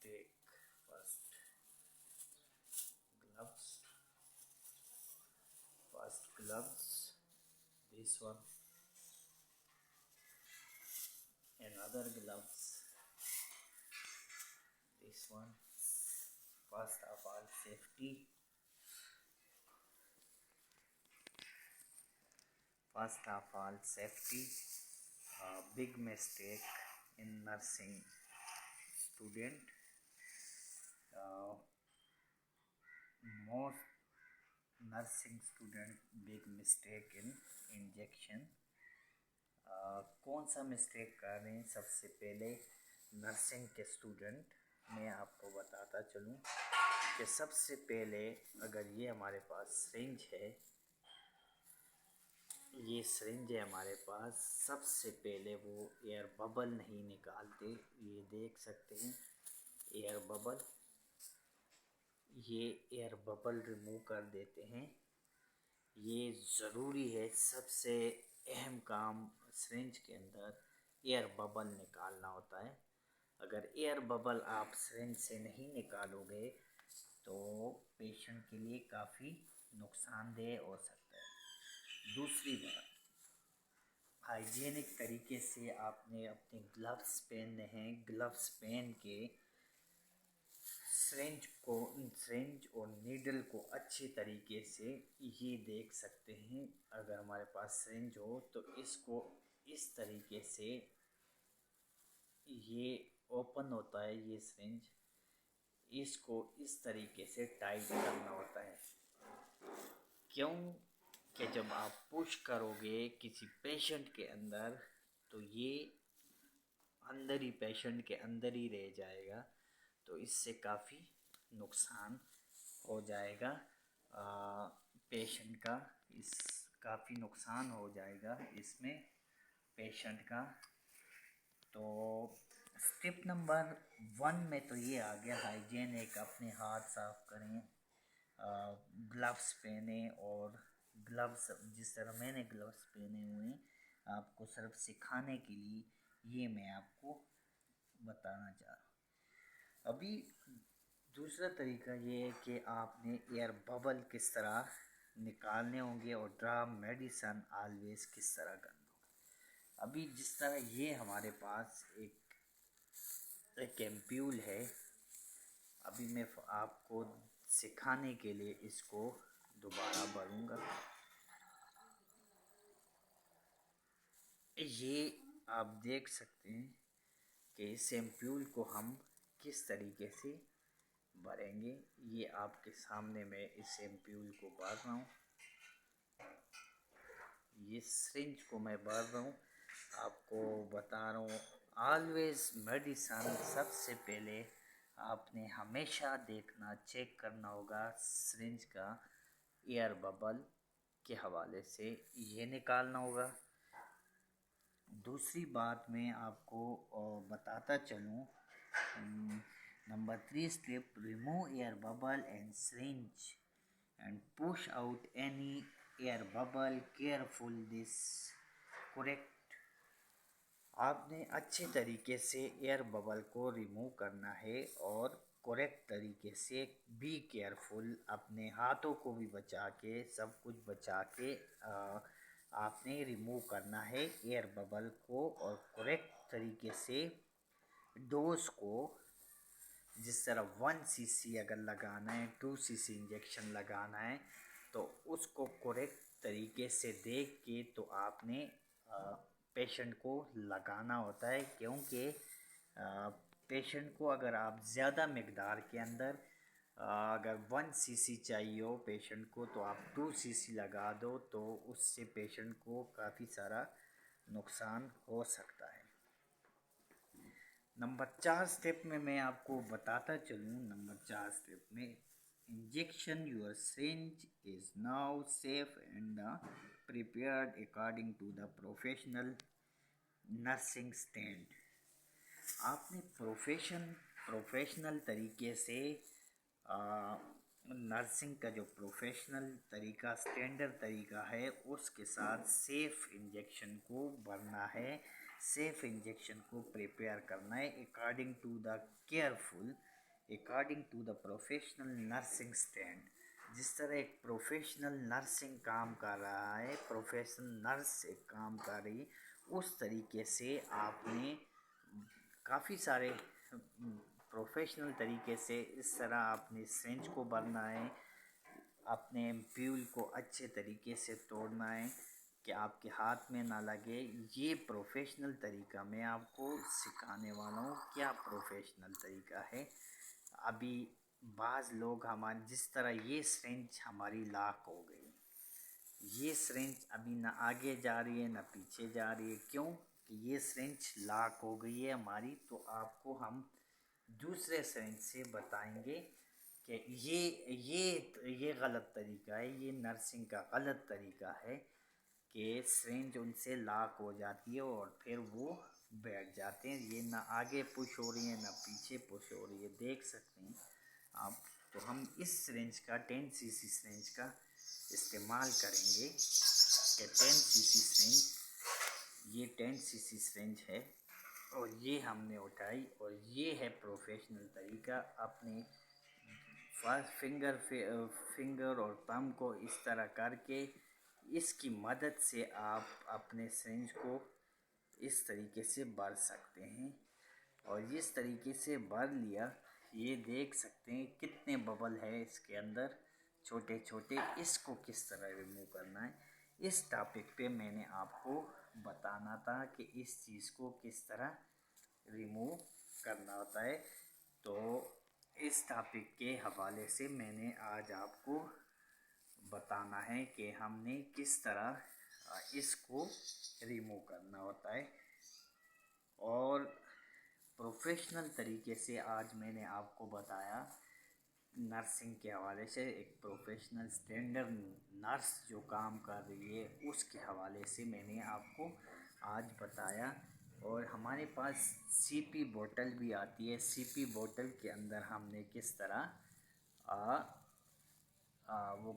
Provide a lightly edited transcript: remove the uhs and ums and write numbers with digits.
take first gloves, this one, another gloves, this one. First of all, safety. Big mistake in nursing student. Most nursing student big mistake in injection. कौन सा mistake कर रहे हैं? सबसे पहले nursing के student मैं आपको बताता चलूँ कि सबसे पहले अगर ये हमारे पास सिरिंज है, हमारे पास, सबसे पहले वो एयर बबल नहीं निकालते। ये देख सकते हैं एयर बबल, ये एयर बबल रिमूव कर देते हैं। ये ज़रूरी है, सबसे अहम काम सिरिंज के अंदर एयर बबल निकालना होता है। अगर एयर बबल आप सिरिंज से नहीं निकालोगे तो पेशेंट के लिए काफ़ी नुकसानदेह हो सकता है। दूसरी बात, हाइजीनिक तरीके से आपने अपने ग्लव्स पहनने हैं। ग्लव्स पहन के सिरिंज और नीडल को अच्छे तरीके से, ये देख सकते हैं अगर हमारे पास सिरिंज हो तो इसको इस तरीके से, ये ओपन होता है ये सिरिंज, इसको इस तरीके से टाइट करना होता है। क्यों कि जब आप पुश करोगे किसी पेशेंट के अंदर तो ये अंदर ही, पेशेंट के अंदर ही रह जाएगा, तो इससे काफ़ी नुकसान हो जाएगा पेशेंट का। काफ़ी नुकसान हो जाएगा इसमें पेशेंट का। तो स्टेप नंबर 1 में तो ये आ गया हाइजीनिक, अपने हाथ साफ करें, ग्लव्स पहने, और ग्लव्स जिस तरह मैंने ग्लव्स पहने हुए हैं आपको सिर्फ सिखाने के लिए ये मैं आपको बताना चाह रहा हूँ। अभी दूसरा तरीका ये है कि आपने एयर बबल किस तरह निकालने होंगे और ड्रॉप मेडिसिन ऑलवेज किस तरह करना होगा। अभी जिस तरह ये हमारे पास एक एम्प्यूल है, अभी मैं आपको सिखाने के लिए इसको दोबारा भरूंगा। ये आप देख सकते हैं कि इस एम्प्यूल को हम किस तरीके से भरेंगे। ये आपके सामने मैं इस एम्प्यूल को भर रहा हूँ, ये सिरिंज को मैं भर रहा हूँ, आपको बता रहा हूँ। ऑलवेज मेडिसिन सबसे पहले आपने हमेशा देखना, चेक करना होगा सिरिंज का एयर बबल के हवाले से ये निकालना होगा। दूसरी बात मैं आपको बताता चलूँ, number 3 step, remove air bubble and syringe and push out any air bubble careful this correct. आपने अच्छे तरीके से एयर बबल को रिमूव करना है और करेक्ट तरीके से, बी केयरफुल, अपने हाथों को भी बचा के, सब कुछ बचा के आपने रिमूव करना है एयर बबल को, और करेक्ट तरीके से डोज को, जिस तरह 1 cc अगर लगाना है, 2 cc इंजेक्शन लगाना है, तो उसको करेक्ट तरीके से देख के तो आपने पेशेंट को लगाना होता है। क्योंकि पेशेंट को अगर आप ज़्यादा मकदार के अंदर, अगर 1 cc चाहिए हो पेशेंट को, तो आप 2 cc लगा दो, तो उससे पेशेंट को काफ़ी सारा नुकसान हो सकता है। नंबर 4 स्टेप में मैं आपको बताता चलूँ, नंबर 4 स्टेप में, injection your syringe is now safe and prepared according to the professional nursing stand. आपने प्रोफेशनल तरीके से नर्सिंग का जो प्रोफेशनल तरीका, स्टैंडर्ड तरीका है, उसके साथ सेफ इंजेक्शन को भरना है, सेफ इंजेक्शन को प्रिपेयर करना है according to the careful according to the professional nursing stand. जिस तरह एक प्रोफेशनल नर्सिंग काम कर रहा है, प्रोफेशनल नर्स एक काम कर रही, उस तरीके से आपने काफ़ी सारे प्रोफेशनल तरीके से इस तरह आपने सिरिंज को भरना है, अपने एम्प्यूल को अच्छे तरीके से तोड़ना है कि आपके हाथ में ना लगे। ये प्रोफेशनल तरीका मैं आपको सिखाने वाला हूँ। क्या प्रोफेशनल तरीका है? अभी बाज़ लोग हमारे जिस तरह ये सिरिंज हमारी लॉक हो गई, ये सिरिंज अभी ना आगे जा रही है ना पीछे जा रही है। क्यों? कि ये सिरिंज लॉक हो गई है हमारी। तो आपको हम दूसरे सिरिंज से बताएंगे कि ये गलत तरीका है, ये नर्सिंग का गलत तरीका है कि सिरिंज उनसे लॉक हो जाती है और फिर वो बैठ जाते हैं। ये ना आगे पुश हो रही है ना पीछे पुश हो रही है, देख सकते हैं आप। तो हम इस सिरिंज का 10 सीसी सिरिंज का इस्तेमाल करेंगे कि 10 सीसी सिरिंज, ये 10 सीसी सिरिंज है और ये हमने उठाई और ये है प्रोफेशनल तरीका। अपने फर्स्ट फिंगर और थंब को इस तरह करके इसकी मदद से आप अपने सिरिंज को इस तरीके से भर सकते हैं। और इस तरीके से भर लिया, ये देख सकते हैं कितने बबल है इसके अंदर छोटे छोटे। इसको किस तरह रिमूव करना है, इस टॉपिक पे मैंने आपको बताना था कि इस चीज़ को किस तरह रिमूव करना होता है। तो इस टॉपिक के हवाले से मैंने आज आपको बताना है कि हमने किस तरह इसको रिमूव करना होता है। और प्रोफेशनल तरीके से आज मैंने आपको बताया नर्सिंग के हवाले से, एक प्रोफेशनल स्टैंडर्ड नर्स जो काम कर रही है उसके हवाले से मैंने आपको आज बताया। और हमारे पास सीपी बोतल भी आती है। सीपी बोतल के अंदर हमने किस तरह वो